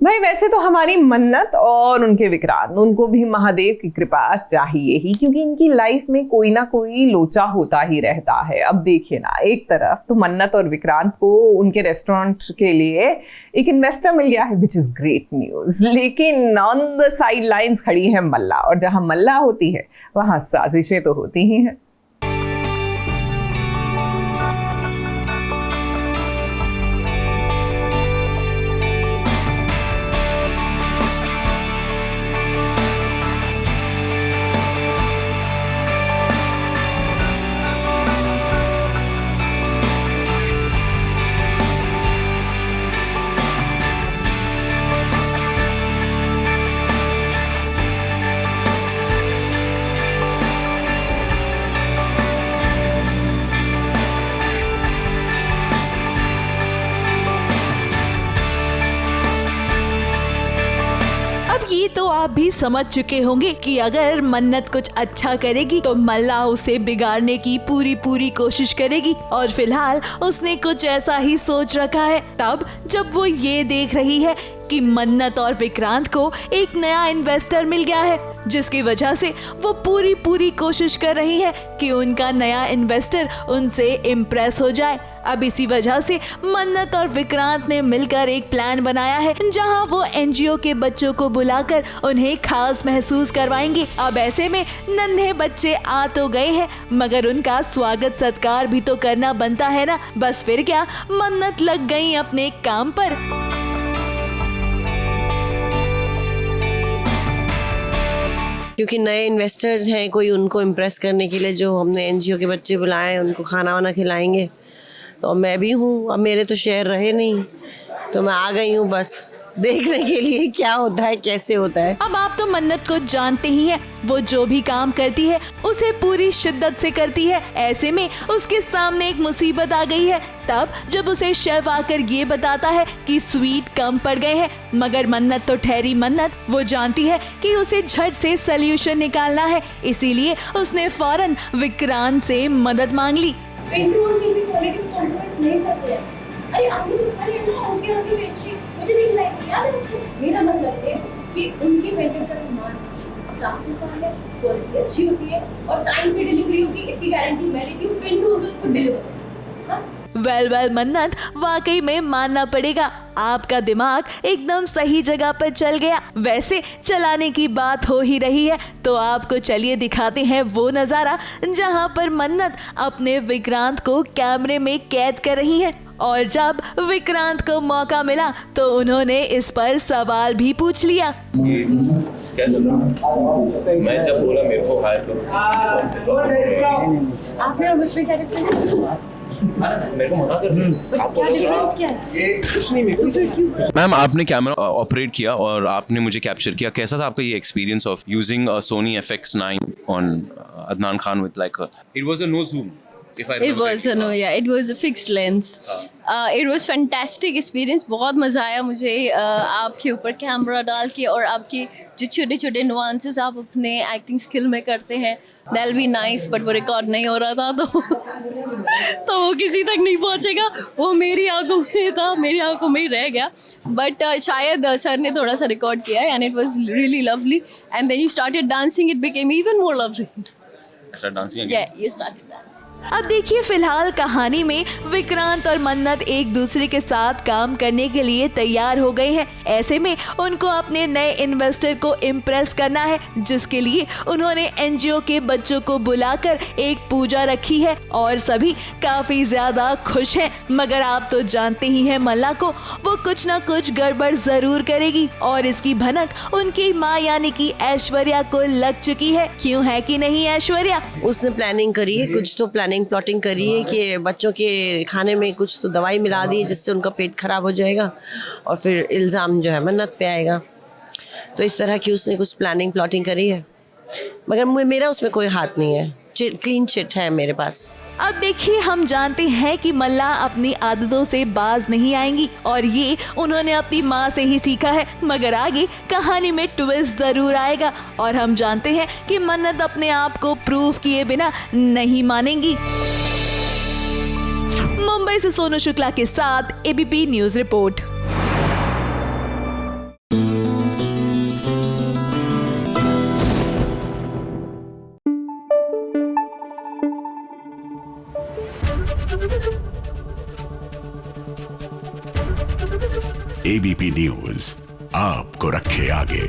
भाई वैसे तो हमारी मन्नत और उनके विक्रांत, उनको भी महादेव की कृपा चाहिए ही, क्योंकि इनकी लाइफ में कोई ना कोई लोचा होता ही रहता है। अब देखिए ना, एक तरफ तो मन्नत और विक्रांत को उनके रेस्टोरेंट के लिए एक इन्वेस्टर मिल गया है, विच इज ग्रेट न्यूज। लेकिन ऑन द साइड लाइन्स खड़ी है मल्ला, और जहां मल्ला होती है वहां साजिशें तो होती ही हैं। ये तो आप भी समझ चुके होंगे कि अगर मन्नत कुछ अच्छा करेगी तो मल्ला उसे बिगाड़ने की पूरी कोशिश करेगी, और फिलहाल उसने कुछ ऐसा ही सोच रखा है। तब जब वो ये देख रही है कि मन्नत और विक्रांत को एक नया इन्वेस्टर मिल गया है, जिसकी वजह से वो पूरी कोशिश कर रही है कि उनका नया इन्वेस्टर उनसे इम्प्रेस हो जाए। अब इसी वजह से मन्नत और विक्रांत ने मिलकर एक प्लान बनाया है, जहां वो एनजीओ के बच्चों को बुलाकर उन्हें खास महसूस करवाएंगे। अब ऐसे में नन्हे बच्चे आ तो गए हैं, मगर उनका स्वागत सत्कार भी तो करना बनता है ना। बस फिर क्या, मन्नत लग गई अपने काम पर। क्योंकि नए इन्वेस्टर्स हैं, कोई उनको इम्प्रेस करने के लिए जो हमने एनजीओ के बच्चे बुलाए हैं, उनको खाना वाना खिलाएंगे। तो मैं भी हूँ, अब मेरे तो शेयर रहे नहीं, तो मैं आ गई हूँ बस देखने के लिए क्या होता है, कैसे होता है। अब आप तो मन्नत को जानते ही हैं, वो जो भी काम करती है उसे पूरी शिद्दत से करती है। ऐसे में उसके सामने एक मुसीबत आ गई है, तब जब उसे शेफ आकर ये बताता है कि स्वीट कम पड़ गए हैं। मगर मन्नत तो ठहरी मन्नत, वो जानती है कि उसे झट से सल्यूशन निकालना है, इसीलिए उसने फौरन विक्रांत से मदद मांग ली। अरे आपने तो खाली उनकी पेस्ट्री मुझे नहीं खिलाई, याद है आपको? मेरा मतलब है कि उनके पेंडेंट का सामान साफ होता है, क्वालिटी अच्छी होती है और टाइम पे डिलीवरी होगी, इसकी गारंटी मैं लेती हूँ। पिंटू अंकल खुद डिलीवर। वेल मन्नत, वाकई में मानना पड़ेगा, आपका दिमाग एकदम सही जगह पर चल गया। वैसे चलाने की बात हो ही रही है, तो आपको चलिए दिखाते हैं वो नज़ारा जहां पर मन्नत अपने विक्रांत को कैमरे में कैद कर रही है। और जब विक्रांत को मौका मिला तो उन्होंने इस पर सवाल भी पूछ लिया। क्या चल रहा? मैं जब बोला मेरे को हायर करो, आप मेरा मुझ में क्या डिफरेंस है? मेरे को मना कर क्या डिफरेंस क्या है? कुछ नहीं। मेरे को मैम, आपने कैमरा ऑपरेट किया और आपने मुझे कैप्चर किया। कैसा था आपका ये experience of using Sony FX9 on Adnan Khan with like It was a no zoom. If I It remember was correctly. no, yeah, it was a fixed lens. It was fantastic experience. बहुत मज़ा आया मुझे आपके ऊपर कैमरा डाल के, और आपके जो छोटे छोटे नुआंसेस आप अपने एक्टिंग स्किल में करते हैं, that'll be nice, but वो रिकॉर्ड नहीं हो रहा था तो वो किसी तक नहीं पहुँचेगा। वो मेरी आंखों में था, मेरी आंखों में ही रह गया। बट शायद सर ने थोड़ा सा रिकॉर्ड किया है, and it was really lovely. And then you started dancing, it became even more lovely. Dancing again. Yeah, you started dancing. अब देखिए, फिलहाल कहानी में विक्रांत और मन्नत एक दूसरे के साथ काम करने के लिए तैयार हो गए हैं। ऐसे में उनको अपने नए इन्वेस्टर को इम्प्रेस करना है, जिसके लिए उन्होंने एनजीओ के बच्चों को बुलाकर एक पूजा रखी है और सभी काफी ज्यादा खुश हैं। मगर आप तो जानते ही हैं मल्ला को, वो कुछ ना कुछ गड़बड़ जरूर करेगी, और इसकी भनक उनकी माँ यानी कि ऐश्वर्या को लग चुकी है। क्यों है कि नहीं ऐश्वर्या? उसने प्लानिंग करी है, कुछ तो प्लॉटिंग करी है कि बच्चों के खाने में कुछ तो दवाई मिला दी है जिससे उनका पेट खराब हो जाएगा, और फिर इल्ज़ाम जो है मन्नत पे आएगा। तो इस तरह की उसने कुछ प्लॉटिंग करी है, मगर मेरा उसमें कोई हाथ नहीं है, क्लीन चिट है मेरे पास। अब देखिए, हम जानते हैं कि मल्ला अपनी आदतों से बाज नहीं आएंगी, और ये उन्होंने अपनी माँ से ही सीखा है। मगर आगे कहानी में ट्विस्ट जरूर आएगा, और हम जानते हैं कि मन्नत अपने आप को प्रूव किए बिना नहीं मानेंगी। मुंबई से सोनू शुक्ला के साथ ABP news report. ABP news आपको रखे आगे।